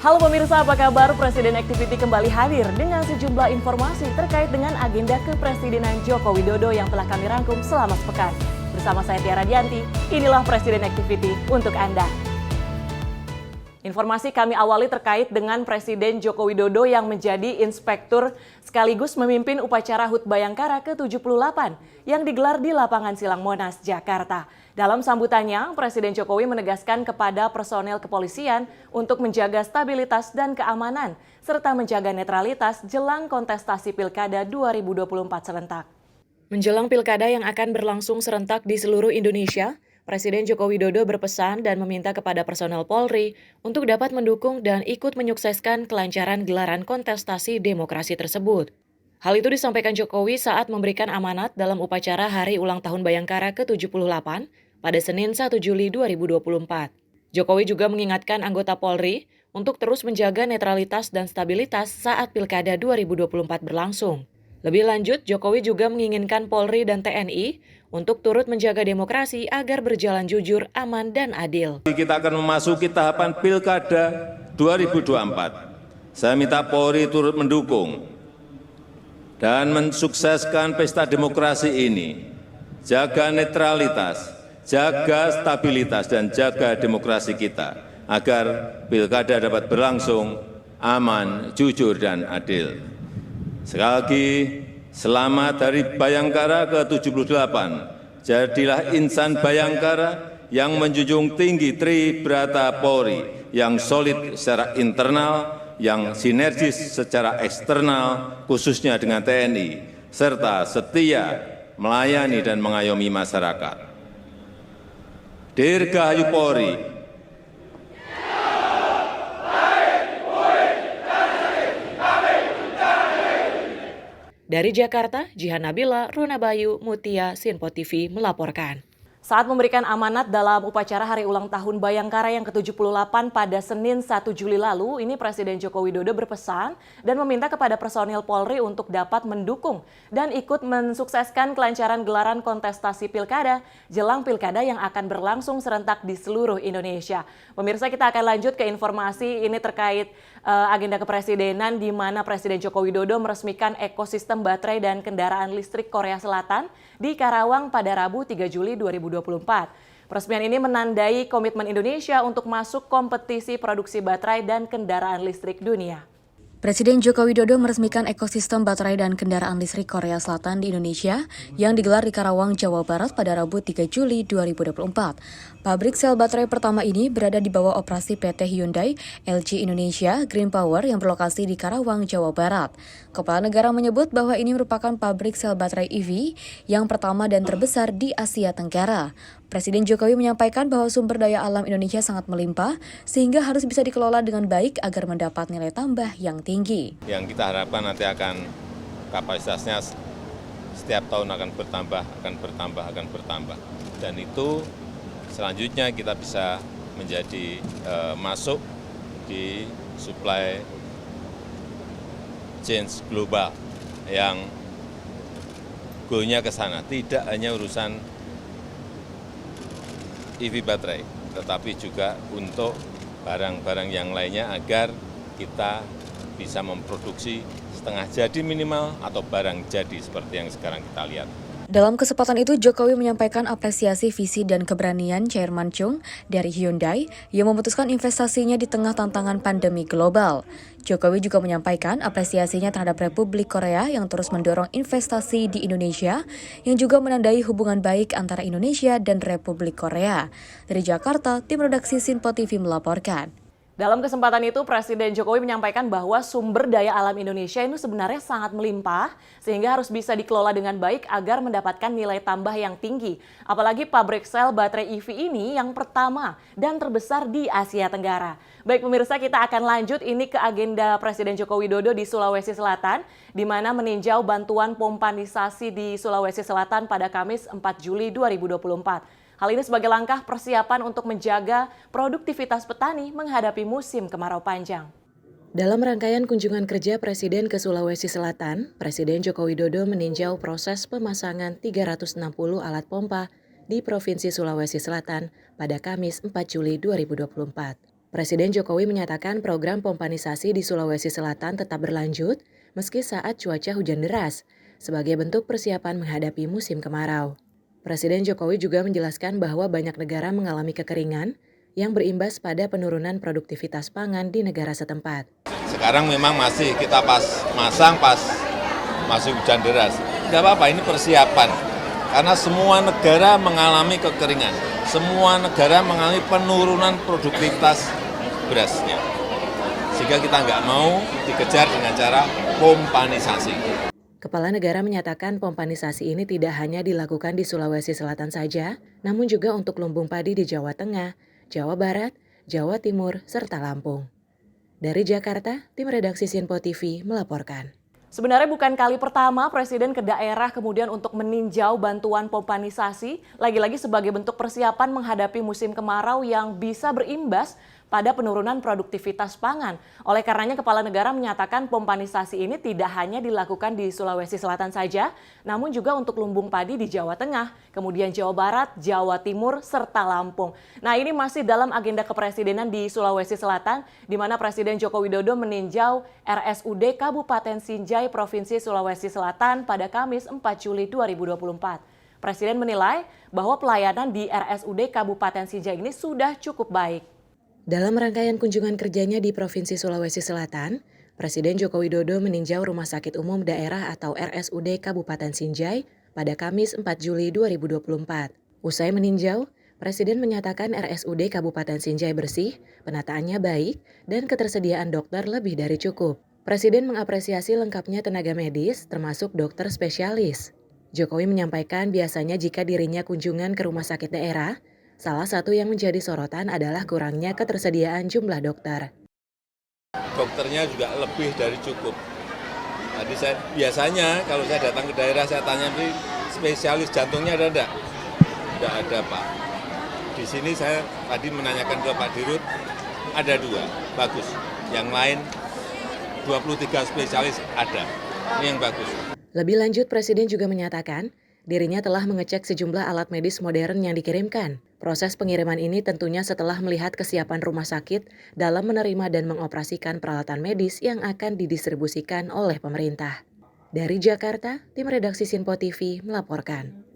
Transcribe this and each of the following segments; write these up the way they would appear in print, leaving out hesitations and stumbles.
Halo pemirsa, apa kabar? Presiden Activity kembali hadir dengan sejumlah informasi terkait dengan agenda kepresidenan Joko Widodo yang telah kami rangkum selama sepekan. Bersama saya Tiara Dianti, inilah Presiden Activity untuk Anda. Informasi kami awali terkait dengan Presiden Joko Widodo yang menjadi inspektur sekaligus memimpin upacara HUT Bayangkara ke-78 yang digelar di lapangan Silang Monas, Jakarta. Dalam sambutannya, Presiden Jokowi menegaskan kepada personel kepolisian untuk menjaga stabilitas dan keamanan, serta menjaga netralitas jelang kontestasi Pilkada 2024 serentak. Menjelang Pilkada yang akan berlangsung serentak di seluruh Indonesia, Presiden Joko Widodo berpesan dan meminta kepada personel Polri untuk dapat mendukung dan ikut menyukseskan kelancaran gelaran kontestasi demokrasi tersebut. Hal itu disampaikan Jokowi saat memberikan amanat dalam upacara Hari Ulang Tahun Bayangkara ke-78 pada Senin 1 Juli 2024. Jokowi juga mengingatkan anggota Polri untuk terus menjaga netralitas dan stabilitas saat Pilkada 2024 berlangsung. Lebih lanjut, Jokowi juga menginginkan Polri dan TNI untuk turut menjaga demokrasi agar berjalan jujur, aman, dan adil. Kita akan memasuki tahapan Pilkada 2024. Saya minta Polri turut mendukung dan mensukseskan pesta demokrasi ini. Jaga netralitas, jaga stabilitas, dan jaga demokrasi kita agar Pilkada dapat berlangsung aman, jujur, dan adil. Sekali lagi, selamat Hari Bayangkara ke-78. Jadilah insan Bayangkara yang menjunjung tinggi Tribrata Polri, yang solid secara internal, yang sinergis secara eksternal, khususnya dengan TNI, serta setia melayani dan mengayomi masyarakat. Dirgahayu Polri. Dari Jakarta, Jihan Nabila, Rona Bayu, Mutia, Sinpo TV melaporkan. Saat memberikan amanat dalam upacara Hari Ulang Tahun Bayangkara yang ke-78 pada Senin 1 Juli lalu, ini Presiden Joko Widodo berpesan dan meminta kepada personil Polri untuk dapat mendukung dan ikut mensukseskan kelancaran gelaran kontestasi Pilkada jelang Pilkada yang akan berlangsung serentak di seluruh Indonesia. Pemirsa, kita akan lanjut ke informasi ini terkait agenda kepresidenan di mana Presiden Joko Widodo meresmikan ekosistem baterai dan kendaraan listrik Korea Selatan di Karawang pada Rabu 3 Juli 2024. Peresmian ini menandai komitmen Indonesia untuk masuk kompetisi produksi baterai dan kendaraan listrik dunia. Presiden Joko Widodo meresmikan ekosistem baterai dan kendaraan listrik Korea Selatan di Indonesia yang digelar di Karawang, Jawa Barat pada Rabu 3 Juli 2024. Pabrik sel baterai pertama ini berada di bawah operasi PT Hyundai LG Indonesia Green Power yang berlokasi di Karawang, Jawa Barat. Kepala negara menyebut bahwa ini merupakan pabrik sel baterai EV yang pertama dan terbesar di Asia Tenggara. Presiden Jokowi menyampaikan bahwa sumber daya alam Indonesia sangat melimpah sehingga harus bisa dikelola dengan baik agar mendapat nilai tambah yang tinggi. Yang kita harapkan nanti akan kapasitasnya setiap tahun akan bertambah. Dan itu selanjutnya kita bisa menjadi masuk di supply chain global yang goalnya ke sana. Tidak hanya urusan EV baterai, tetapi juga untuk barang-barang yang lainnya agar kita bisa memproduksi setengah jadi minimal atau barang jadi seperti yang sekarang kita lihat. Dalam kesempatan itu, Jokowi menyampaikan apresiasi visi dan keberanian Chairman Chung dari Hyundai yang memutuskan investasinya di tengah tantangan pandemi global. Jokowi juga menyampaikan apresiasinya terhadap Republik Korea yang terus mendorong investasi di Indonesia, yang juga menandai hubungan baik antara Indonesia dan Republik Korea. Dari Jakarta, tim redaksi Sinpo TV melaporkan. Dalam kesempatan itu, Presiden Jokowi menyampaikan bahwa sumber daya alam Indonesia itu sebenarnya sangat melimpah, sehingga harus bisa dikelola dengan baik agar mendapatkan nilai tambah yang tinggi. Apalagi pabrik sel baterai EV ini yang pertama dan terbesar di Asia Tenggara. Baik pemirsa, kita akan lanjut ini ke agenda Presiden Joko Widodo di Sulawesi Selatan, di mana meninjau bantuan pompanisasi di Sulawesi Selatan pada Kamis 4 Juli 2024. Hal ini sebagai langkah persiapan untuk menjaga produktivitas petani menghadapi musim kemarau panjang. Dalam rangkaian kunjungan kerja Presiden ke Sulawesi Selatan, Presiden Joko Widodo meninjau proses pemasangan 360 alat pompa di Provinsi Sulawesi Selatan pada Kamis 4 Juli 2024. Presiden Jokowi menyatakan program pompanisasi di Sulawesi Selatan tetap berlanjut meski saat cuaca hujan deras, sebagai bentuk persiapan menghadapi musim kemarau. Presiden Jokowi juga menjelaskan bahwa banyak negara mengalami kekeringan yang berimbas pada penurunan produktivitas pangan di negara setempat. Sekarang memang masih kita masih hujan deras. Tidak apa-apa, ini persiapan. Karena semua negara mengalami kekeringan. Semua negara mengalami penurunan produktivitas berasnya. Sehingga kita nggak mau dikejar dengan cara pompanisasi. Kepala negara menyatakan pompanisasi ini tidak hanya dilakukan di Sulawesi Selatan saja, namun juga untuk lumbung padi di Jawa Tengah, Jawa Barat, Jawa Timur, serta Lampung. Dari Jakarta, tim redaksi Sinpo TV melaporkan. Sebenarnya bukan kali pertama Presiden ke daerah kemudian untuk meninjau bantuan pompanisasi, lagi-lagi sebagai bentuk persiapan menghadapi musim kemarau yang bisa berimbas pada penurunan produktivitas pangan. Oleh karenanya Kepala Negara menyatakan pompanisasi ini tidak hanya dilakukan di Sulawesi Selatan saja, namun juga untuk lumbung padi di Jawa Tengah, kemudian Jawa Barat, Jawa Timur, serta Lampung. Nah, ini masih dalam agenda kepresidenan di Sulawesi Selatan, di mana Presiden Joko Widodo meninjau RSUD Kabupaten Sinjai, Provinsi Sulawesi Selatan pada Kamis 4 Juli 2024. Presiden menilai bahwa pelayanan di RSUD Kabupaten Sinjai ini sudah cukup baik. Dalam rangkaian kunjungan kerjanya di Provinsi Sulawesi Selatan, Presiden Joko Widodo meninjau Rumah Sakit Umum Daerah atau RSUD Kabupaten Sinjai pada Kamis 4 Juli 2024. Usai meninjau, Presiden menyatakan RSUD Kabupaten Sinjai bersih, penataannya baik, dan ketersediaan dokter lebih dari cukup. Presiden mengapresiasi lengkapnya tenaga medis, termasuk dokter spesialis. Jokowi menyampaikan biasanya jika dirinya kunjungan ke rumah sakit daerah, salah satu yang menjadi sorotan adalah kurangnya ketersediaan jumlah dokter. Dokternya juga lebih dari cukup. Tadi biasanya kalau saya datang ke daerah saya tanya, spesialis jantungnya ada enggak? Enggak ada, Pak. Di sini saya tadi menanyakan ke Pak Dirut, ada 2, bagus. Yang lain 23 spesialis ada, ini yang bagus. Lebih lanjut, Presiden juga menyatakan dirinya telah mengecek sejumlah alat medis modern yang dikirimkan. Proses pengiriman ini tentunya setelah melihat kesiapan rumah sakit dalam menerima dan mengoperasikan peralatan medis yang akan didistribusikan oleh pemerintah. Dari Jakarta, tim redaksi Sinpo TV melaporkan.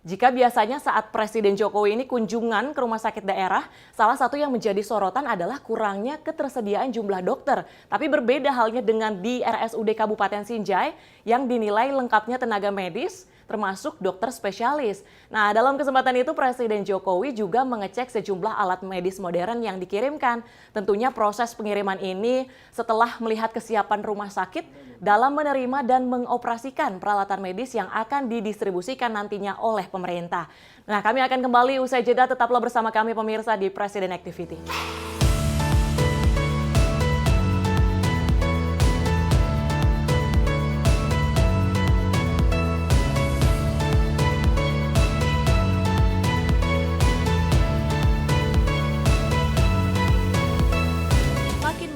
Jika biasanya saat Presiden Jokowi ini kunjungan ke rumah sakit daerah, salah satu yang menjadi sorotan adalah kurangnya ketersediaan jumlah dokter. Tapi berbeda halnya dengan di RSUD Kabupaten Sinjai yang dinilai lengkapnya tenaga medis, termasuk dokter spesialis. Nah, dalam kesempatan itu Presiden Jokowi juga mengecek sejumlah alat medis modern yang dikirimkan. Tentunya proses pengiriman ini setelah melihat kesiapan rumah sakit dalam menerima dan mengoperasikan peralatan medis yang akan didistribusikan nantinya oleh pemerintah. Nah, kami akan kembali usai jeda, tetaplah bersama kami pemirsa di Presiden Activity.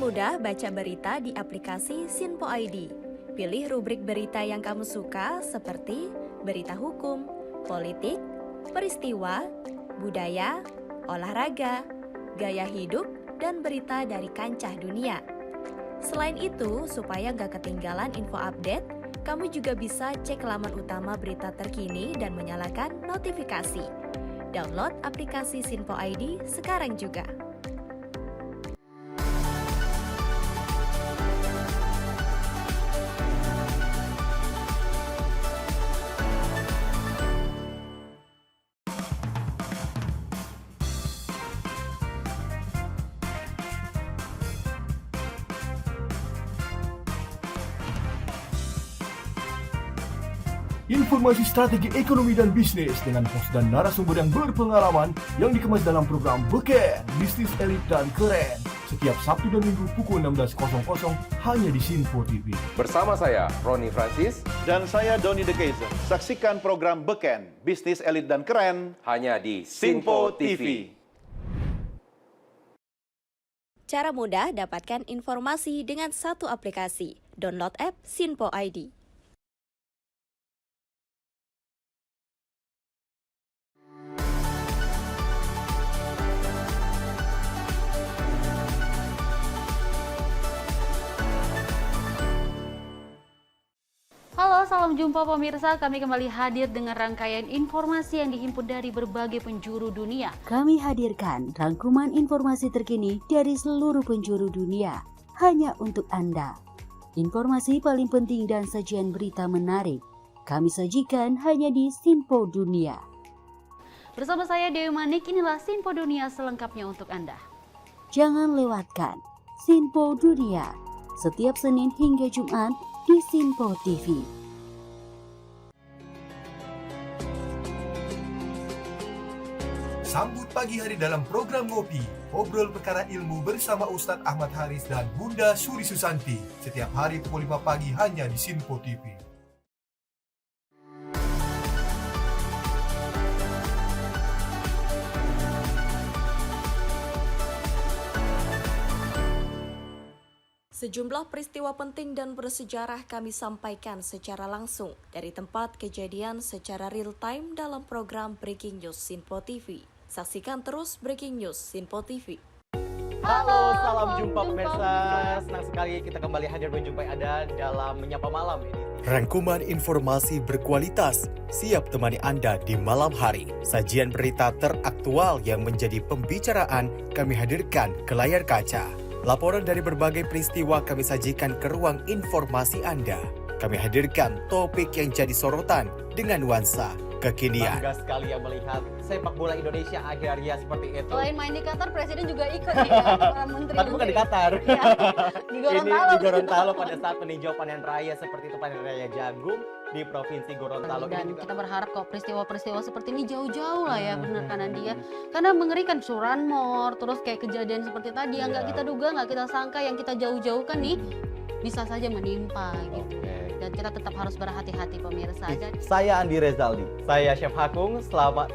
Mudah baca berita di aplikasi Sinpo ID. Pilih rubrik berita yang kamu suka seperti berita hukum, politik, peristiwa, budaya, olahraga, gaya hidup, dan berita dari kancah dunia. Selain itu, supaya nggak ketinggalan info update, kamu juga bisa cek laman utama berita terkini dan menyalakan notifikasi. Download aplikasi Sinpo ID sekarang juga. Informasi strategi ekonomi dan bisnis dengan host dan narasumber yang berpengalaman yang dikemas dalam program Beken, Bisnis Elit dan Keren. Setiap Sabtu dan Minggu pukul 16.00 hanya di Sinpo TV. Bersama saya, Roni Francis. Dan saya, Doni De Keizer. Saksikan program Beken, Bisnis Elit dan Keren Hanya di Sinpo TV. Cara mudah dapatkan informasi dengan satu aplikasi. Download app Sinpo ID. salam jumpa pemirsa. Kami kembali hadir dengan rangkaian informasi yang dihimpun dari berbagai penjuru dunia. Kami hadirkan rangkuman informasi terkini dari seluruh penjuru dunia hanya untuk Anda. Informasi paling penting dan sajian berita menarik kami sajikan hanya di Sinpo Dunia. Bersama saya Dewi Manik, inilah Sinpo Dunia selengkapnya untuk Anda. Jangan lewatkan Sinpo Dunia setiap Senin hingga Jumat di Sinpo TV. Sambut pagi hari dalam program Ngopi, obrol perkara ilmu bersama Ustadz Ahmad Haris dan Bunda Suri Susanti. Setiap hari pukul 5 pagi hanya di Sinpo TV. Sejumlah peristiwa penting dan bersejarah kami sampaikan secara langsung dari tempat kejadian secara real time dalam program Breaking News Sinpo TV. Saksikan terus Breaking News Sinpo TV. Halo, salam jumpa pemirsa. Senang sekali kita kembali hadir menjumpai Anda dalam Menyapa Malam ini. Rangkuman informasi berkualitas siap temani Anda di malam hari. Sajian berita teraktual yang menjadi pembicaraan kami hadirkan ke layar kaca. Laporan dari berbagai peristiwa kami sajikan ke ruang informasi Anda. Kami hadirkan topik yang jadi sorotan dengan nuansa kekinian. Bangga sekali yang melihat sepak bola Indonesia akhirnya seperti itu. Selain main di Qatar, Presiden juga ikut nih ya, para menteri. Tapi bukan di Qatar. Ya, di Gorontalo. Ini di Gorontalo pada saat meninjau panen raya seperti itu, panen raya jagung di Provinsi Gorontalo. Dan kita berharap kok peristiwa-peristiwa seperti ini jauh-jauh lah ya, benar kan Andi ya. Karena mengerikan Curanmor, terus kayak kejadian seperti tadi yang nggak kita duga, nggak kita sangka, yang kita jauh-jauhkan nih bisa saja menimpa gitu. Dan kita tetap harus berhati-hati pemirsa. Saya Andi Rezaldi, saya Chef Hakung.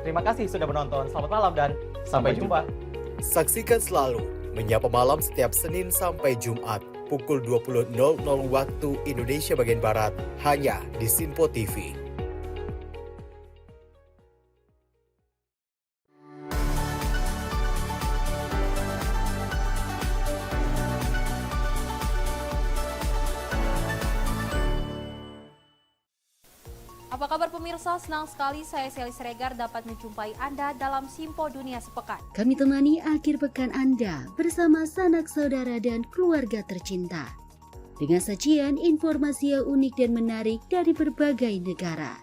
Terima kasih sudah menonton. Selamat malam dan sampai jumpa. Saksikan selalu Menyapa Malam setiap Senin sampai Jumat pukul 20.00 waktu Indonesia bagian Barat hanya di Sinpo TV. Apa kabar pemirsa? Senang sekali saya Sally Siregar dapat menjumpai Anda dalam Sinpo Dunia Sepekan. Kami temani akhir pekan Anda bersama sanak saudara dan keluarga tercinta. Dengan sajian informasi yang unik dan menarik dari berbagai negara.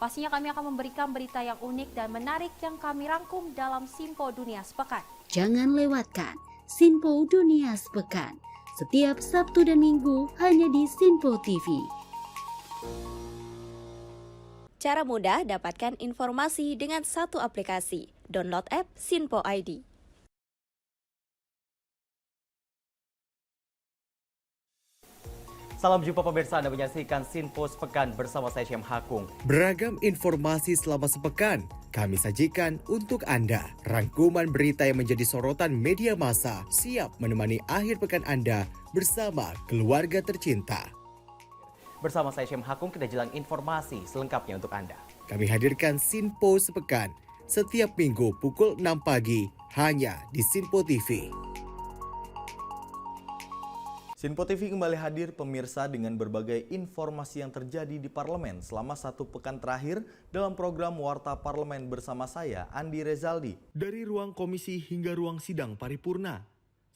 Pastinya kami akan memberikan berita yang unik dan menarik yang kami rangkum dalam Sinpo Dunia Sepekan. Jangan lewatkan Sinpo Dunia Sepekan setiap Sabtu dan Minggu hanya di Sinpo TV. Cara mudah dapatkan informasi dengan satu aplikasi. Download app Sinpo ID. Salam jumpa pemirsa, Anda menyaksikan Sinpo Sepekan bersama saya Syem Hakung. Beragam informasi selama sepekan kami sajikan untuk Anda. Rangkuman berita yang menjadi sorotan media massa siap menemani akhir pekan Anda bersama keluarga tercinta. Bersama saya Syem Hakung, kita jelang informasi selengkapnya untuk Anda. Kami hadirkan Sinpo Sepekan setiap minggu pukul 6 pagi hanya di Sinpo TV. Sinpo TV kembali hadir pemirsa dengan berbagai informasi yang terjadi di parlemen selama satu pekan terakhir dalam program Warta Parlemen bersama saya, Andi Rezaldi. Dari ruang komisi hingga ruang sidang paripurna,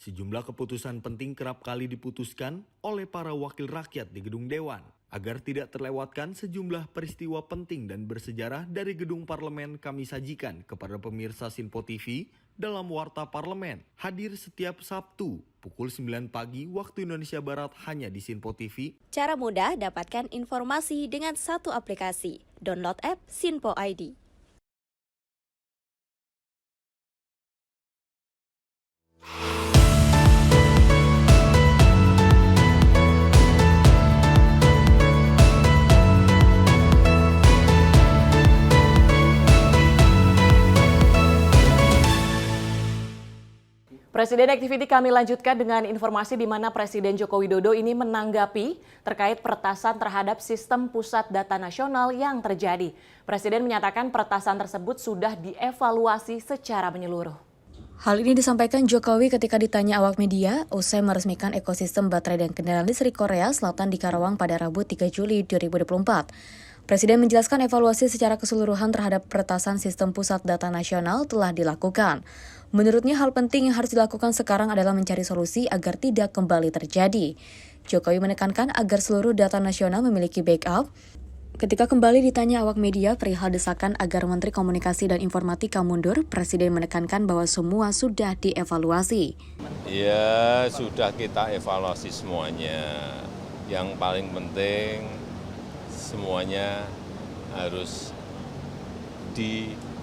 sejumlah keputusan penting kerap kali diputuskan oleh para wakil rakyat di gedung Dewan. Agar tidak terlewatkan sejumlah peristiwa penting dan bersejarah dari gedung parlemen kami sajikan kepada pemirsa Sinpo TV dalam Warta Parlemen. Hadir setiap Sabtu pukul 9 pagi waktu Indonesia Barat hanya di Sinpo TV. Cara mudah dapatkan informasi dengan satu aplikasi. Download app Sinpo ID. Presiden Activity kami lanjutkan dengan informasi di mana Presiden Joko Widodo ini menanggapi terkait peretasan terhadap sistem pusat data nasional yang terjadi. Presiden menyatakan peretasan tersebut sudah dievaluasi secara menyeluruh. Hal ini disampaikan Jokowi ketika ditanya awak media usai meresmikan ekosistem baterai dan kendaraan listrik Korea Selatan di Karawang pada Rabu 3 Juli 2024. Presiden menjelaskan evaluasi secara keseluruhan terhadap peretasan sistem pusat data nasional telah dilakukan. Menurutnya hal penting yang harus dilakukan sekarang adalah mencari solusi agar tidak kembali terjadi. Jokowi menekankan agar seluruh data nasional memiliki backup. Ketika kembali ditanya awak media perihal desakan agar Menteri Komunikasi dan Informatika mundur, Presiden menekankan bahwa semua sudah dievaluasi. Ya, sudah kita evaluasi semuanya. Yang paling penting semuanya harus dicarikan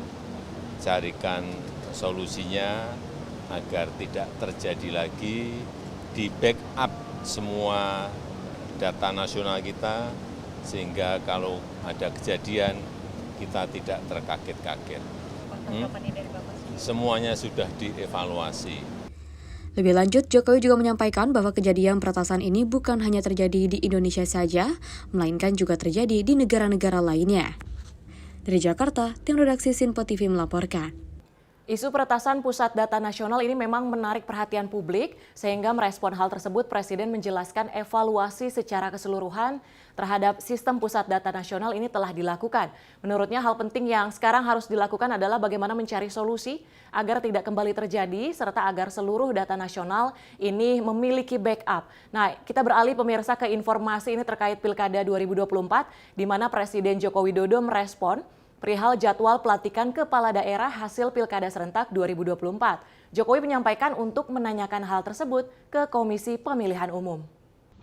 solusinya agar tidak terjadi lagi, di backup semua data nasional kita, sehingga kalau ada kejadian kita tidak terkaget-kaget. Semuanya sudah dievaluasi. Lebih lanjut, Jokowi juga menyampaikan bahwa kejadian peretasan ini bukan hanya terjadi di Indonesia saja, melainkan juga terjadi di negara-negara lainnya. Dari Jakarta, tim redaksi Sinpo TV melaporkan. Isu peretasan pusat data nasional ini memang menarik perhatian publik, sehingga merespon hal tersebut Presiden menjelaskan evaluasi secara keseluruhan terhadap sistem pusat data nasional ini telah dilakukan. Menurutnya hal penting yang sekarang harus dilakukan adalah bagaimana mencari solusi agar tidak kembali terjadi, serta agar seluruh data nasional ini memiliki backup. Nah, kita beralih pemirsa ke informasi ini terkait Pilkada 2024, di mana Presiden Joko Widodo merespon perihal jadwal pelantikan kepala daerah hasil Pilkada serentak 2024. Jokowi menyampaikan untuk menanyakan hal tersebut ke Komisi Pemilihan Umum.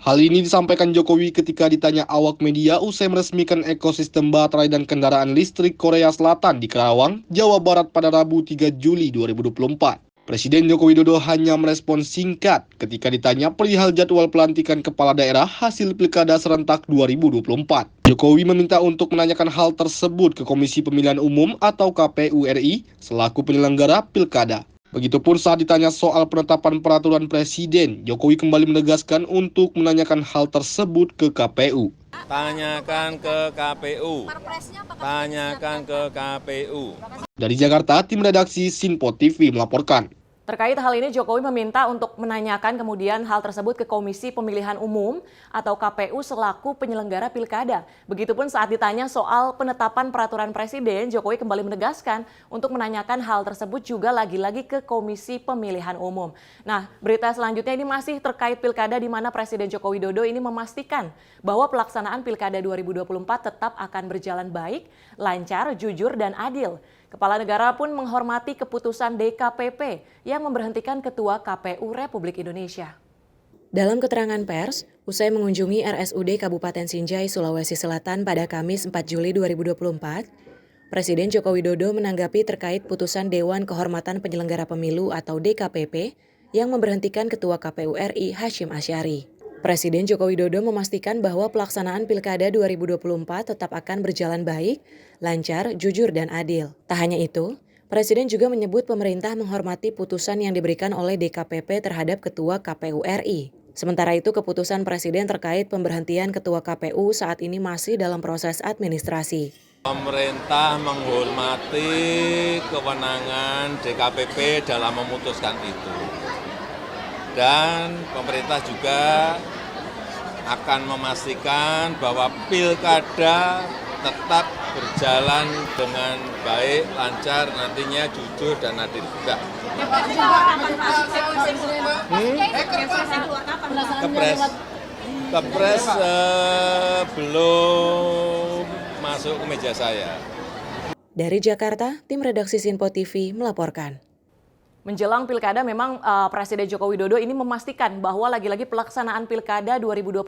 Hal ini disampaikan Jokowi ketika ditanya awak media usai meresmikan ekosistem baterai dan kendaraan listrik Korea Selatan di Karawang, Jawa Barat pada Rabu 3 Juli 2024. Presiden Joko Widodo hanya merespon singkat ketika ditanya perihal jadwal pelantikan kepala daerah hasil Pilkada serentak 2024. Jokowi meminta untuk menanyakan hal tersebut ke Komisi Pemilihan Umum atau KPU RI selaku penyelenggara Pilkada. Begitupun saat ditanya soal penetapan peraturan Presiden, Jokowi kembali menegaskan untuk menanyakan hal tersebut ke KPU. Tanyakan ke KPU. Tanyakan ke KPU. Dari Jakarta, tim redaksi Sinpo TV melaporkan. Terkait hal ini, Jokowi meminta untuk menanyakan kemudian hal tersebut ke Komisi Pemilihan Umum atau KPU selaku penyelenggara Pilkada. Begitupun saat ditanya soal penetapan peraturan Presiden, Jokowi kembali menegaskan untuk menanyakan hal tersebut juga lagi-lagi ke Komisi Pemilihan Umum. Nah, berita selanjutnya ini masih terkait Pilkada, di mana Presiden Joko Widodo ini memastikan bahwa pelaksanaan Pilkada 2024 tetap akan berjalan baik, lancar, jujur, dan adil. Kepala negara pun menghormati keputusan DKPP yang memberhentikan Ketua KPU Republik Indonesia. Dalam keterangan pers, usai mengunjungi RSUD Kabupaten Sinjai, Sulawesi Selatan pada Kamis 4 Juli 2024, Presiden Joko Widodo menanggapi terkait putusan Dewan Kehormatan Penyelenggara Pemilu atau DKPP yang memberhentikan Ketua KPU RI Hashim Asyari. Presiden Joko Widodo memastikan bahwa pelaksanaan Pilkada 2024 tetap akan berjalan baik, lancar, jujur, dan adil. Tak hanya itu, Presiden juga menyebut pemerintah menghormati putusan yang diberikan oleh DKPP terhadap Ketua KPU RI. Sementara itu, keputusan Presiden terkait pemberhentian Ketua KPU saat ini masih dalam proses administrasi. Pemerintah menghormati kewenangan DKPP dalam memutuskan itu. Dan pemerintah juga akan memastikan bahwa pilkada tetap berjalan dengan baik, lancar, nantinya jujur dan adil juga. Kepres belum masuk ke meja saya. Dari Jakarta, tim redaksi Sinpo TV melaporkan. Menjelang Pilkada, memang Presiden Joko Widodo ini memastikan bahwa lagi-lagi pelaksanaan Pilkada 2024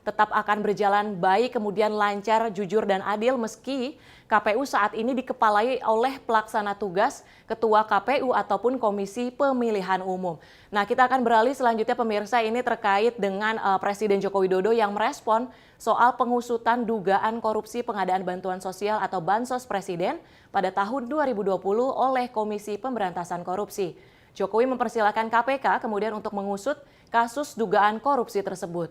tetap akan berjalan baik, kemudian lancar, jujur, dan adil, meski KPU saat ini dikepalai oleh pelaksana tugas Ketua KPU ataupun Komisi Pemilihan Umum. Nah, kita akan beralih selanjutnya pemirsa, ini terkait dengan Presiden Joko Widodo yang merespon soal pengusutan dugaan korupsi pengadaan bantuan sosial atau Bansos Presiden pada tahun 2020 oleh Komisi Pemberantasan Korupsi. Jokowi mempersilahkan KPK kemudian untuk mengusut kasus dugaan korupsi tersebut.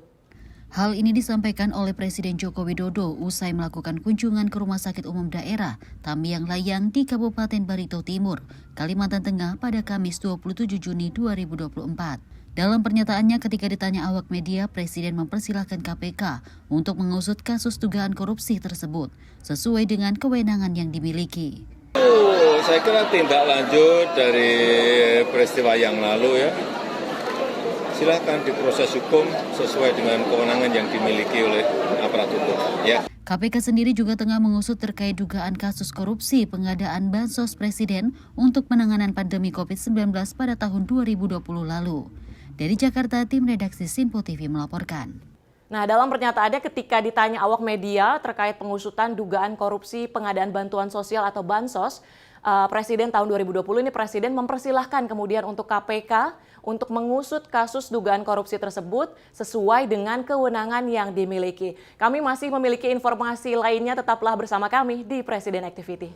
Hal ini disampaikan oleh Presiden Joko Widodo usai melakukan kunjungan ke Rumah Sakit Umum Daerah Tambiang Layang di Kabupaten Barito Timur, Kalimantan Tengah pada Kamis 27 Juni 2024. Dalam pernyataannya ketika ditanya awak media, Presiden mempersilahkan KPK untuk mengusut kasus dugaan korupsi tersebut sesuai dengan kewenangan yang dimiliki. Saya kira tindak lanjut dari peristiwa yang lalu ya. Silahkan diproses hukum sesuai dengan kewenangan yang dimiliki oleh aparat hukum. Ya. KPK sendiri juga tengah mengusut terkait dugaan kasus korupsi pengadaan bansos Presiden untuk penanganan pandemi COVID-19 pada tahun 2020 lalu. Dari Jakarta, tim redaksi Sinpo TV melaporkan. Nah, dalam pernyataannya ketika ditanya awak media terkait pengusutan dugaan korupsi pengadaan bantuan sosial atau bansos, Presiden tahun 2020 ini Presiden mempersilahkan kemudian untuk KPK untuk mengusut kasus dugaan korupsi tersebut sesuai dengan kewenangan yang dimiliki. Kami masih memiliki informasi lainnya, tetaplah bersama kami di Presiden Activity.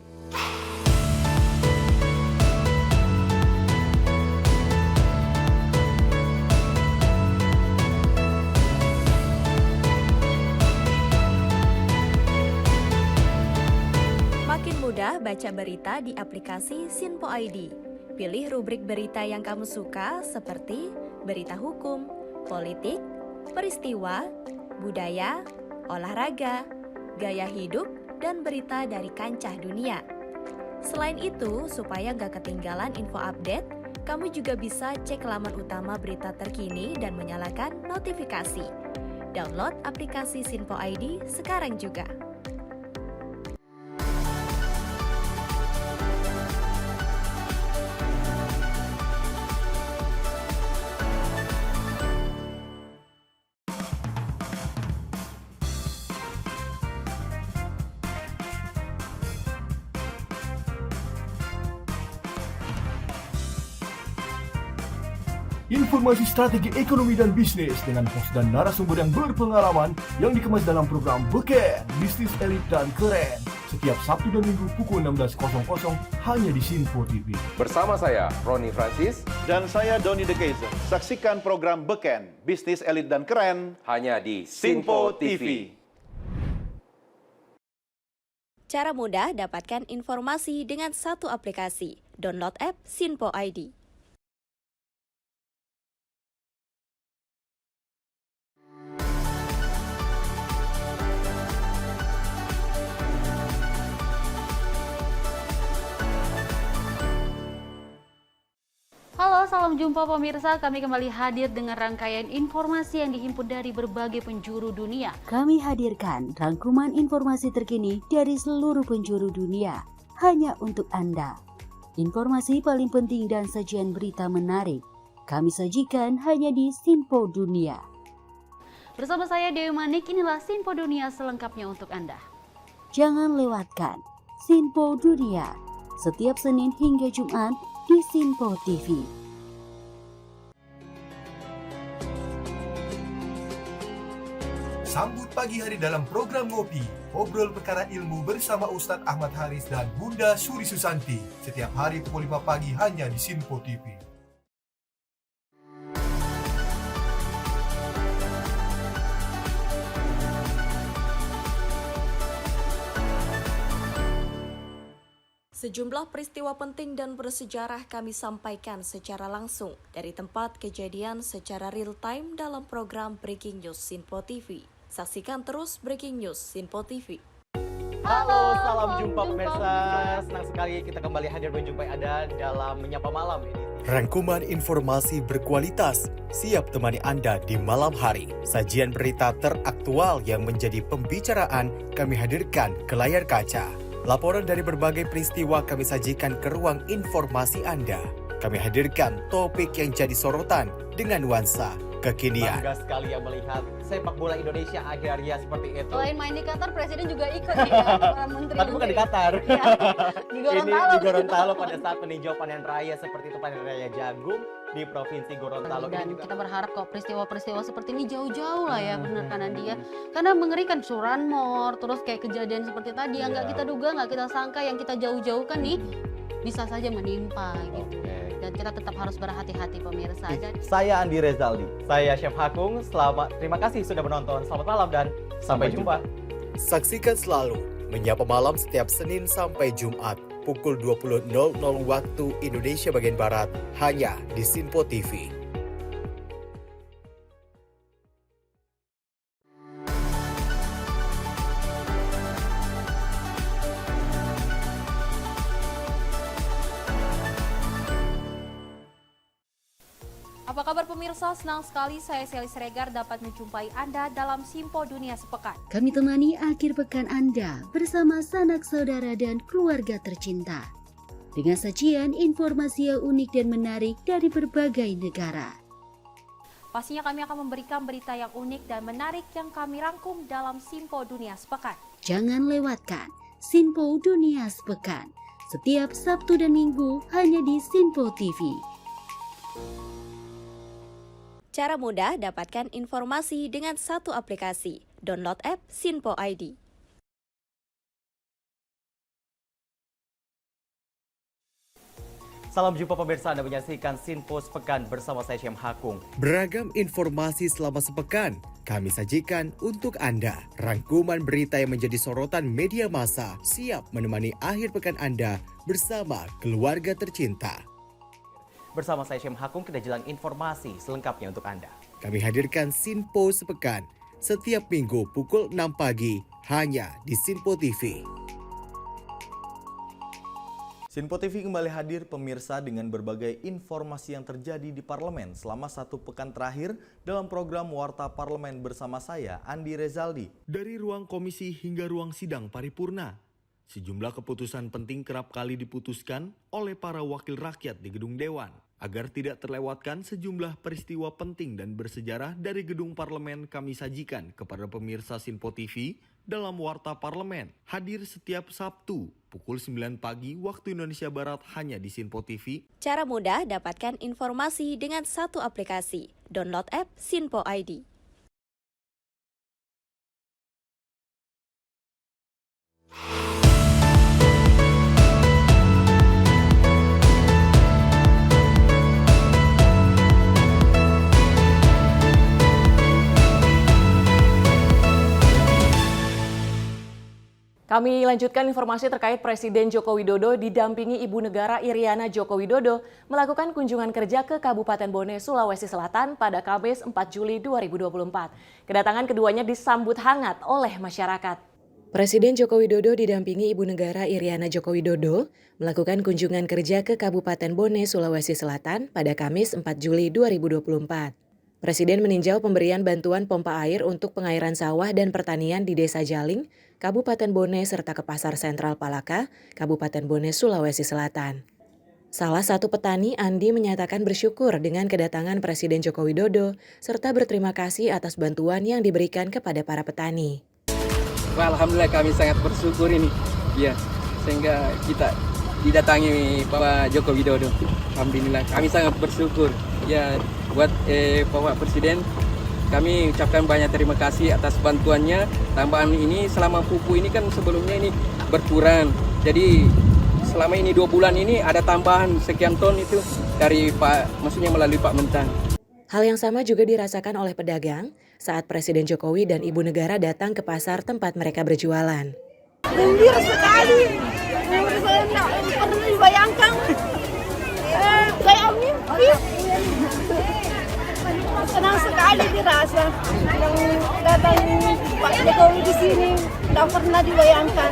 Makin mudah baca berita di aplikasi Sinpo ID. Pilih rubrik berita yang kamu suka seperti berita hukum, politik, peristiwa, budaya, olahraga, gaya hidup, dan berita dari kancah dunia. Selain itu, supaya nggak ketinggalan info update, kamu juga bisa cek laman utama berita terkini dan menyalakan notifikasi. Download aplikasi Sinpo ID sekarang juga. Informasi strategi ekonomi dan bisnis dengan host dan narasumber yang berpengalaman yang dikemas dalam program Beken, Bisnis Elit dan Keren. Setiap Sabtu dan Minggu pukul 16.00 hanya di Sinpo TV. Bersama saya, Roni Francis. Dan saya, Doni De Keizer. Saksikan program Beken, Bisnis Elit dan Keren Hanya di Sinpo TV. Cara mudah dapatkan informasi dengan satu aplikasi. Download app Sinpo ID. Halo, salam jumpa pemirsa. Kami kembali hadir dengan rangkaian informasi yang dihimpun dari berbagai penjuru dunia. Kami hadirkan rangkuman informasi terkini dari seluruh penjuru dunia hanya untuk Anda. Informasi paling penting dan sajian berita menarik kami sajikan hanya di Sinpo Dunia. Bersama saya Dewi Manik, inilah Sinpo Dunia selengkapnya untuk Anda. Jangan lewatkan Sinpo Dunia setiap Senin hingga Jumat di Sinpo TV. Sambut pagi hari dalam program Ngopi, obrol perkara ilmu bersama Ustadz Ahmad Haris dan Bunda Suri Susanti. Setiap hari pukul 5 pagi hanya di Sinpo TV. Sejumlah peristiwa penting dan bersejarah kami sampaikan secara langsung dari tempat kejadian secara real time dalam program Breaking News Sinpo TV. Saksikan terus Breaking News Sinpo TV. Halo, salam jumpa pemirsa. Senang sekali kita kembali hadir menjumpai Anda dalam Menyapa Malam ini. Rangkuman informasi berkualitas siap temani Anda di malam hari. Sajian berita teraktual yang menjadi pembicaraan kami hadirkan ke layar kaca. Laporan dari berbagai peristiwa kami sajikan ke ruang informasi Anda. Kami hadirkan topik yang jadi sorotan dengan nuansa kekinian. Bangga sekali yang melihat sepak bola Indonesia akhirnya seperti itu. Selain main di Qatar, Presiden juga ikut nih ya, para menteri. Tapi bukan di Qatar. Ya, di Gorontalo. Ini di Gorontalo pada saat meninjau panen raya seperti itu, panen raya jagung di Provinsi Gorontalo. Dan kita berharap kok peristiwa-peristiwa seperti ini jauh-jauh lah ya, benar kan dia. Karena mengerikan curanmor, terus kayak kejadian seperti tadi yang nggak kita duga, nggak kita sangka, yang kita jauh-jauhkan nih bisa saja menimpa gitu. Dan kita tetap harus berhati-hati pemirsa. Dan Saya Andi Rezaldi, saya Chef Hakung. Terima kasih sudah menonton. Selamat malam dan sampai jumpa. Saksikan selalu Menyapa Malam setiap Senin sampai Jumat pukul 20.00 waktu Indonesia bagian Barat hanya di Sinpo TV. Apa kabar pemirsa? Senang sekali saya Sally Siregar dapat menjumpai Anda dalam Simpo Dunia Sepekan. Kami temani akhir pekan Anda bersama sanak saudara dan keluarga tercinta. Dengan sajian informasi yang unik dan menarik dari berbagai negara. Pastinya kami akan memberikan berita yang unik dan menarik yang kami rangkum dalam Simpo Dunia Sepekan. Jangan lewatkan Sinpo Dunia Sepekan setiap Sabtu dan Minggu hanya di Sinpo TV. Cara mudah dapatkan informasi dengan satu aplikasi. Download app Sinpo ID. Salam jumpa pemirsa, Anda menyaksikan Sinpo Sepekan bersama saya Syem Hakung. Beragam informasi selama sepekan kami sajikan untuk Anda. Rangkuman berita yang menjadi sorotan media massa siap menemani akhir pekan Anda bersama keluarga tercinta. Bersama saya Syem Hakung, kita jelang informasi selengkapnya untuk Anda. Kami hadirkan Sinpo Sepekan setiap minggu pukul 6 pagi hanya di Sinpo TV. Sinpo TV kembali hadir pemirsa dengan berbagai informasi yang terjadi di parlemen selama satu pekan terakhir dalam program Warta Parlemen bersama saya, Andi Rezaldi. Dari ruang komisi hingga ruang sidang paripurna, sejumlah keputusan penting kerap kali diputuskan oleh para wakil rakyat di gedung Dewan. Agar tidak terlewatkan sejumlah peristiwa penting dan bersejarah dari gedung parlemen kami sajikan kepada pemirsa Sinpo TV dalam Warta Parlemen. Hadir setiap Sabtu pukul 9 pagi waktu Indonesia Barat hanya di Sinpo TV. Cara mudah dapatkan informasi dengan satu aplikasi. Download app Sinpo ID. Kami lanjutkan informasi terkait Presiden Joko Widodo didampingi Ibu Negara Iriana Joko Widodo melakukan kunjungan kerja ke Kabupaten Bone, Sulawesi Selatan pada Kamis 4 Juli 2024. Kedatangan keduanya disambut hangat oleh masyarakat. Presiden Joko Widodo didampingi Ibu Negara Iriana Joko Widodo melakukan kunjungan kerja ke Kabupaten Bone, Sulawesi Selatan pada Kamis 4 Juli 2024. Presiden meninjau pemberian bantuan pompa air untuk pengairan sawah dan pertanian di Desa Jaling, Kabupaten Bone serta ke Pasar Sentral Palaka, Kabupaten Bone, Sulawesi Selatan. Salah satu petani, Andi, menyatakan bersyukur dengan kedatangan Presiden Joko Widodo serta berterima kasih atas bantuan yang diberikan kepada para petani. Alhamdulillah kami sangat bersyukur ini, ya, sehingga kita didatangi Bapak Joko Widodo. Alhamdulillah kami sangat bersyukur. Ya, buat Bapak Presiden, kami ucapkan banyak terima kasih atas bantuannya. Tambahan ini selama pupuk ini kan sebelumnya ini berkurang. Jadi selama ini 2 bulan ini ada tambahan sekian ton itu dari maksudnya melalui Pak Mentang. Hal yang sama juga dirasakan oleh pedagang saat Presiden Jokowi dan Ibu Negara datang ke pasar tempat mereka berjualan. Gembira sekali, saya tidak pernah dibayangkan. Saya mimpi. Senang sekali dirasa yang datang Pak Jokowi di sini, tidak pernah dibayangkan.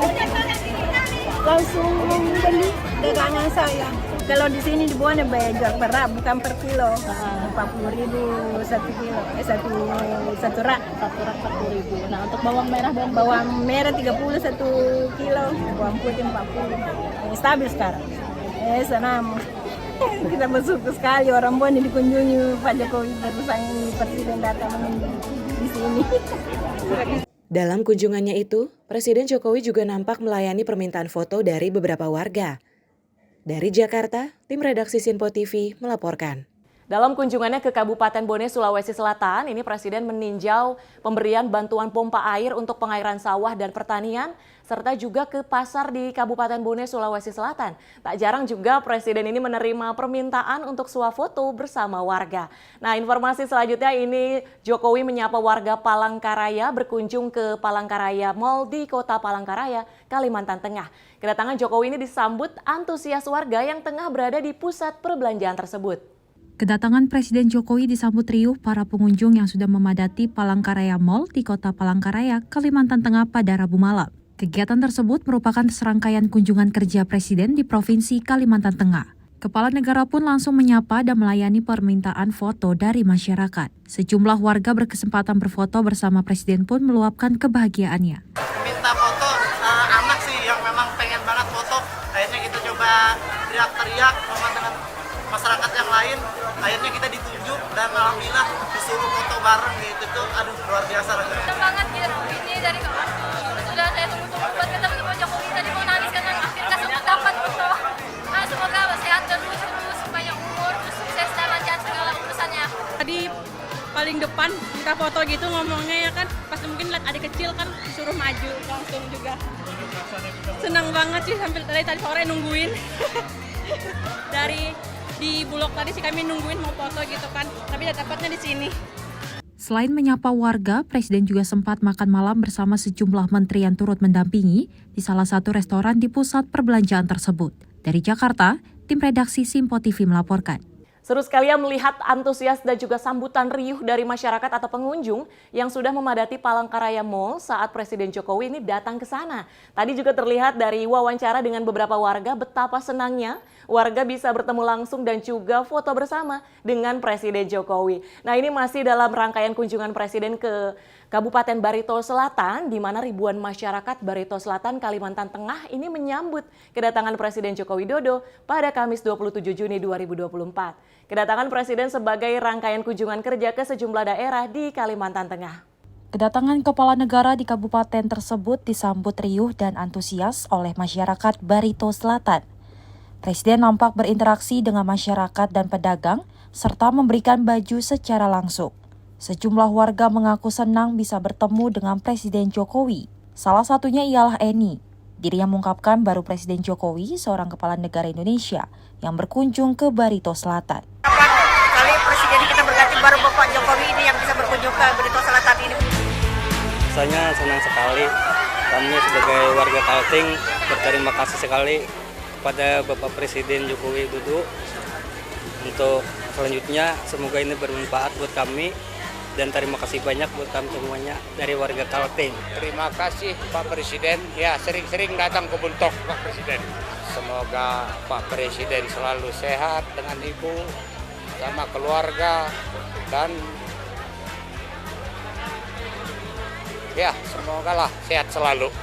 Langsung membeli dagangan saya. Kalau di sini di Bone jual per bukan per kilo, 40.000 1 kilo, satu rak 40.000. Nah untuk bawang merah 30 1 kilo, bawang putih 40. Stabil sekarang. Senang. Kita bersyukur sekali orang Bone dikunjungi Pak Jokowi barusan Presiden datang di sini. Dalam kunjungannya itu, Presiden Jokowi juga nampak melayani permintaan foto dari beberapa warga. Dari Jakarta, tim redaksi Sinpo TV melaporkan. Dalam kunjungannya ke Kabupaten Bone, Sulawesi Selatan, ini Presiden meninjau pemberian bantuan pompa air untuk pengairan sawah dan pertanian, serta juga ke pasar di Kabupaten Bone, Sulawesi Selatan. Tak jarang juga Presiden ini menerima permintaan untuk swafoto bersama warga. Nah, informasi selanjutnya ini Jokowi menyapa warga Palangkaraya berkunjung ke Palangkaraya Mall di Kota Palangkaraya, Kalimantan Tengah. Kedatangan Jokowi ini disambut antusias warga yang tengah berada di pusat perbelanjaan tersebut. Kedatangan Presiden Jokowi disambut riuh para pengunjung yang sudah memadati Palangkaraya Mall di Kota Palangkaraya, Kalimantan Tengah pada Rabu malam. Kegiatan tersebut merupakan serangkaian kunjungan kerja Presiden di Provinsi Kalimantan Tengah. Kepala negara pun langsung menyapa dan melayani permintaan foto dari masyarakat. Sejumlah warga berkesempatan berfoto bersama Presiden pun meluapkan kebahagiaannya. Minta foto anak sih yang memang pengen banget foto. Akhirnya kita coba teriak-teriak dengan masyarakat yang lain. Akhirnya kita ditunjuk dan alhamdulillah disuruh foto bareng gitu tuh. Aduh, luar biasa rasanya. Senang banget gitu ini dari sudah saya tunggu-tunggu buat ketemu sama Jokowi, tadi mau nangis karena akhirnya sempat dapat foto. Nah, semoga sehat terus banyak umur, sukses dan lancar segala urusannya. Tadi paling depan minta foto gitu ngomongnya ya kan, pas mungkin lihat adik kecil kan disuruh maju langsung juga. Senang banget sih sampai tadi sore nungguin. Di Bulog tadi sih kami nungguin mau foto gitu kan, tapi dapatnya di sini. Selain menyapa warga, Presiden juga sempat makan malam bersama sejumlah menteri yang turut mendampingi di salah satu restoran di pusat perbelanjaan tersebut. Dari Jakarta, tim redaksi Simpo TV melaporkan. Seru sekali ya melihat antusias dan juga sambutan riuh dari masyarakat atau pengunjung yang sudah memadati Palangkaraya Mall saat Presiden Jokowi ini datang ke sana. Tadi juga terlihat dari wawancara dengan beberapa warga betapa senangnya warga bisa bertemu langsung dan juga foto bersama dengan Presiden Jokowi. Nah, ini masih dalam rangkaian kunjungan Presiden ke Kabupaten Barito Selatan, di mana ribuan masyarakat Barito Selatan, Kalimantan Tengah ini menyambut kedatangan Presiden Joko Widodo pada Kamis 27 Juni 2024. Kedatangan Presiden sebagai rangkaian kunjungan kerja ke sejumlah daerah di Kalimantan Tengah. Kedatangan kepala negara di kabupaten tersebut disambut riuh dan antusias oleh masyarakat Barito Selatan. Presiden nampak berinteraksi dengan masyarakat dan pedagang, serta memberikan baju secara langsung. Sejumlah warga mengaku senang bisa bertemu dengan Presiden Jokowi. Salah satunya ialah Eni. Dirinya mengungkapkan baru Presiden Jokowi, seorang kepala negara Indonesia, yang berkunjung ke Barito Selatan. Kali Presiden kita berganti baru Bapak Jokowi ini yang bisa berkunjung ke Barito Selatan ini. Saya senang sekali. Kami sebagai warga Kalteng berterima kasih sekali kepada Bapak Presiden Joko Widodo. Untuk selanjutnya semoga ini bermanfaat buat kami. Dan terima kasih banyak buat kami semuanya dari warga Kalteng. Terima kasih Pak Presiden, ya sering-sering datang ke Buntok Pak Presiden. Semoga Pak Presiden selalu sehat dengan Ibu, sama keluarga, dan ya semoga lah sehat selalu.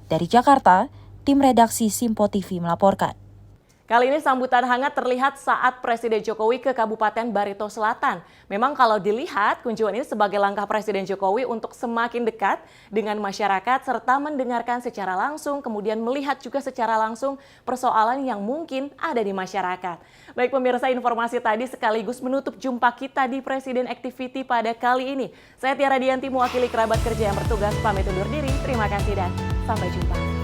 Dari Jakarta, tim redaksi Simpo TV melaporkan. Kali ini sambutan hangat terlihat saat Presiden Jokowi ke Kabupaten Barito Selatan. Memang kalau dilihat, kunjungan ini sebagai langkah Presiden Jokowi untuk semakin dekat dengan masyarakat serta mendengarkan secara langsung, kemudian melihat juga secara langsung persoalan yang mungkin ada di masyarakat. Baik pemirsa, informasi tadi sekaligus menutup jumpa kita di Presiden Activity pada kali ini. Saya Tiara Dianti, mewakili kerabat kerja yang bertugas, pamit undur diri. Terima kasih dan sampai jumpa.